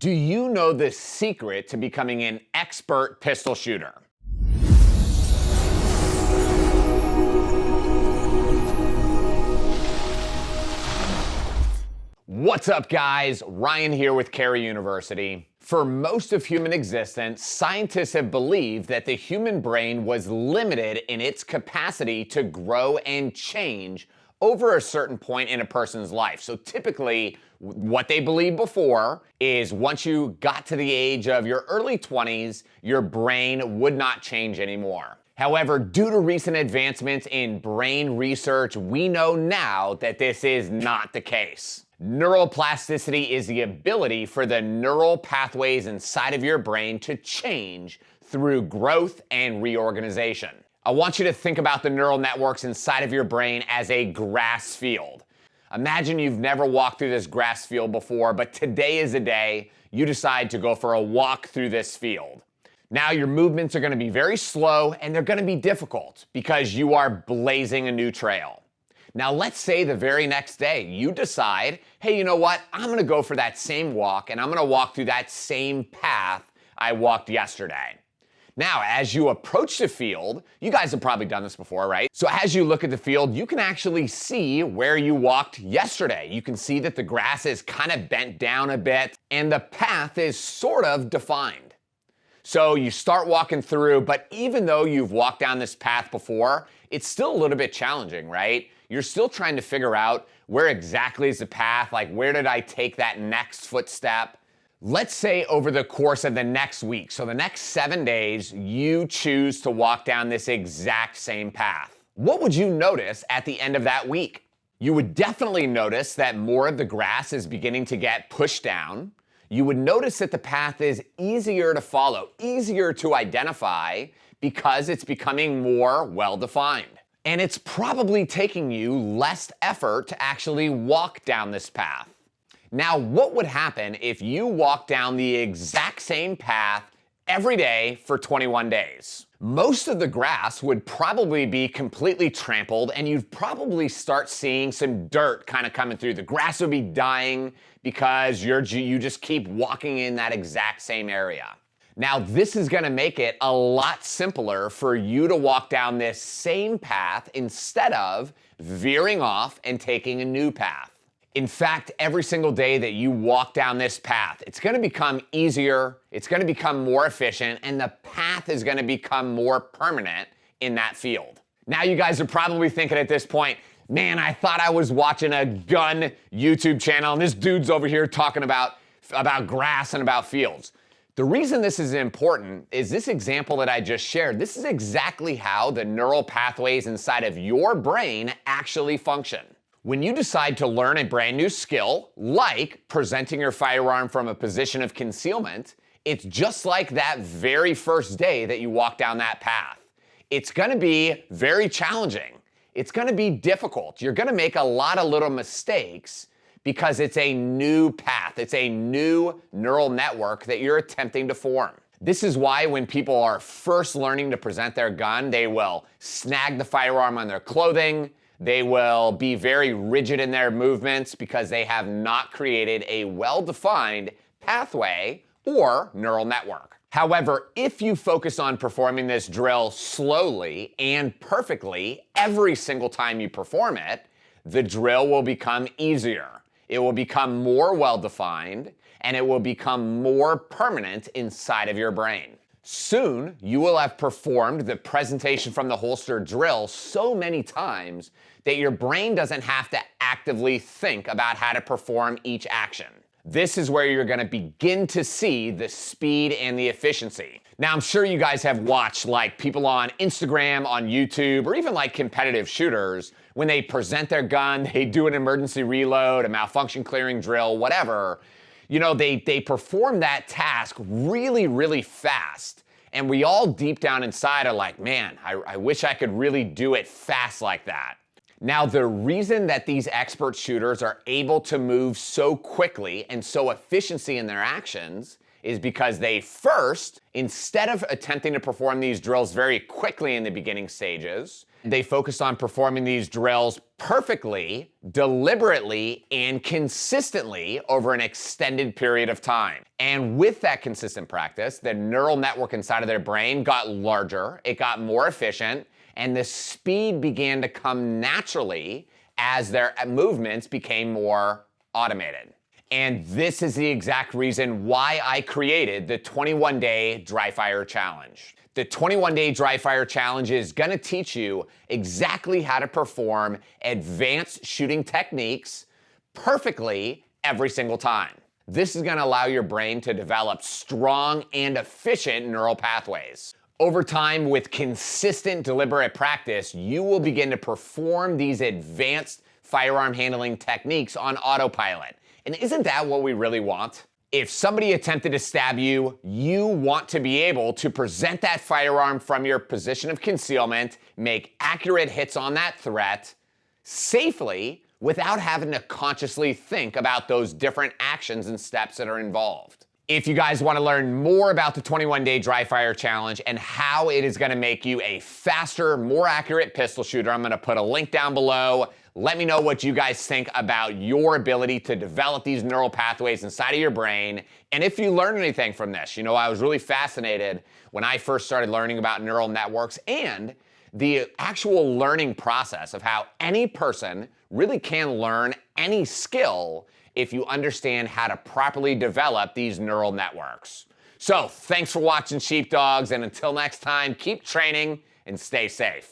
Do you know the secret to becoming an expert pistol shooter? What's up, guys? Ryan here with Carey University. For most of human existence, scientists have believed that the human brain was limited in its capacity to grow and change over a certain point in a person's life. So typically, what they believed before is once you got to the age of your early 20s, your brain would not change anymore. However, due to recent advancements in brain research, we know now that this is not the case. Neuroplasticity is the ability for the neural pathways inside of your brain to change through growth and reorganization. I want you to think about the neural networks inside of your brain as a grass field. Imagine you've never walked through this grass field before, but today is a day you decide to go for a walk through this field. Now your movements are going to be very slow and they're going to be difficult because you are blazing a new trail. Now let's say the very next day you decide, hey, you know what? I'm going to go for that same walk and I'm going to walk through that same path I walked yesterday. Now, as you approach the field, you guys have probably done this before, right? So as you look at the field, you can actually see where you walked yesterday. You can see that the grass is kind of bent down a bit and the path is sort of defined. So you start walking through, but even though you've walked down this path before, it's still a little bit challenging, right? You're still trying to figure out where exactly is the path, like where did I take that next footstep? Let's say over the course of the next week, so the next 7 days, you choose to walk down this exact same path. What would you notice at the end of that week? You would definitely notice that more of the grass is beginning to get pushed down. You would notice that the path is easier to follow, easier to identify because it's becoming more well-defined. And it's probably taking you less effort to actually walk down this path. Now, what would happen if you walked down the exact same path every day for 21 days? Most of the grass would probably be completely trampled and you'd probably start seeing some dirt kind of coming through. The grass would be dying because you just keep walking in that exact same area. Now, this is going to make it a lot simpler for you to walk down this same path instead of veering off and taking a new path. In fact, every single day that you walk down this path, it's going to become easier, it's going to become more efficient, and the path is going to become more permanent in that field. Now you guys are probably thinking at this point, man, I thought I was watching a gun YouTube channel and this dude's over here talking about grass and about fields. The reason this is important is this example that I just shared. This is exactly how the neural pathways inside of your brain actually function. When you decide to learn a brand new skill, like presenting your firearm from a position of concealment, it's just like that very first day that you walk down that path. It's going to be very challenging. It's going to be difficult. You're going to make a lot of little mistakes because it's a new path. It's a new neural network that you're attempting to form. This is why when people are first learning to present their gun, they will snag the firearm on their clothing. They will be very rigid in their movements because they have not created a well-defined pathway or neural network. However, if you focus on performing this drill slowly and perfectly every single time you perform it, the drill will become easier. It will become more well-defined and it will become more permanent inside of your brain. Soon, you will have performed the presentation from the holster drill so many times that your brain doesn't have to actively think about how to perform each action. This is where you're going to begin to see the speed and the efficiency. Now, I'm sure you guys have watched like people on Instagram, on YouTube, or even like competitive shooters, when they present their gun, they do an emergency reload, a malfunction clearing drill, whatever. You know, they perform that task really, really fast. And we all deep down inside are like, man, I wish I could really do it fast like that. Now, the reason that these expert shooters are able to move so quickly and so efficiently in their actions is because they first, instead of attempting to perform these drills very quickly in the beginning stages, they focused on performing these drills perfectly, deliberately, and consistently over an extended period of time. And with that consistent practice, the neural network inside of their brain got larger, it got more efficient, and the speed began to come naturally as their movements became more automated. And this is the exact reason why I created the 21-day dry fire challenge. The 21-day dry fire challenge is gonna teach you exactly how to perform advanced shooting techniques perfectly every single time. This is gonna allow your brain to develop strong and efficient neural pathways. Over time, with consistent, deliberate practice, you will begin to perform these advanced firearm handling techniques on autopilot. And isn't that what we really want? If somebody attempted to stab you, you want to be able to present that firearm from your position of concealment, make accurate hits on that threat safely without having to consciously think about those different actions and steps that are involved. If you guys want to learn more about the 21-day dry fire challenge and how it is going to make you a faster, more accurate pistol shooter, I'm going to put a link down below. Let me know what you guys think about your ability to develop these neural pathways inside of your brain. And if you learned anything from this, you know, I was really fascinated when I first started learning about neural networks and the actual learning process of how any person really can learn any skill if you understand how to properly develop these neural networks. So thanks for watching, sheepdogs, and until next time, keep training and stay safe.